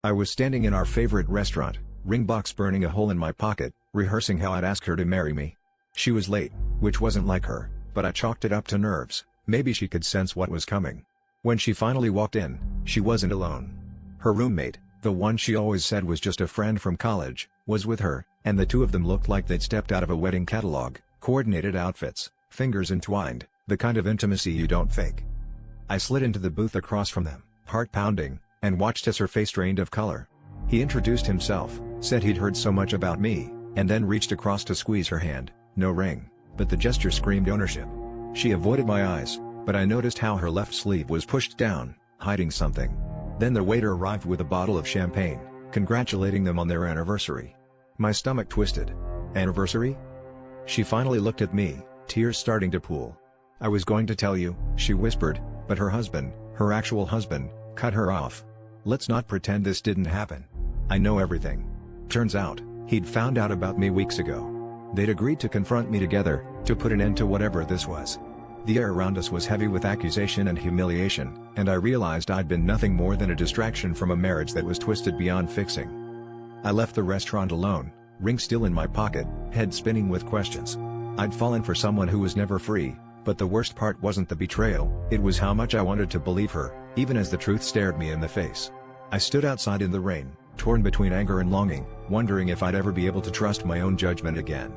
I was standing in our favorite restaurant, ring box burning a hole in my pocket, rehearsing how I'd ask her to marry me. She was late, which wasn't like her, but I chalked it up to nerves. Maybe she could sense what was coming. When she finally walked in, she wasn't alone. Her roommate, the one she always said was just a friend from college, was with her, and the two of them looked like they'd stepped out of a wedding catalog. Coordinated outfits, fingers entwined, the kind of intimacy you don't fake. I slid into the booth across from them, heart pounding, and watched as her face drained of color. He introduced himself, said he'd heard so much about me, and then reached across to squeeze her hand. No ring, but the gesture screamed ownership. She avoided my eyes, but I noticed how her left sleeve was pushed down, hiding something. Then the waiter arrived with a bottle of champagne, congratulating them on their anniversary. My stomach twisted. Anniversary? She finally looked at me, tears starting to pool. I was going to tell you, she whispered, but her husband, her actual husband, cut her off. Let's not pretend this didn't happen. I know everything. Turns out, he'd found out about me weeks ago. They'd agreed to confront me together, to put an end to whatever this was. The air around us was heavy with accusation and humiliation, and I realized I'd been nothing more than a distraction from a marriage that was twisted beyond fixing. I left the restaurant alone, ring still in my pocket, head spinning with questions. I'd fallen for someone who was never free, but the worst part wasn't the betrayal, it was how much I wanted to believe her, even as the truth stared me in the face. I stood outside in the rain, torn between anger and longing, wondering if I'd ever be able to trust my own judgment again.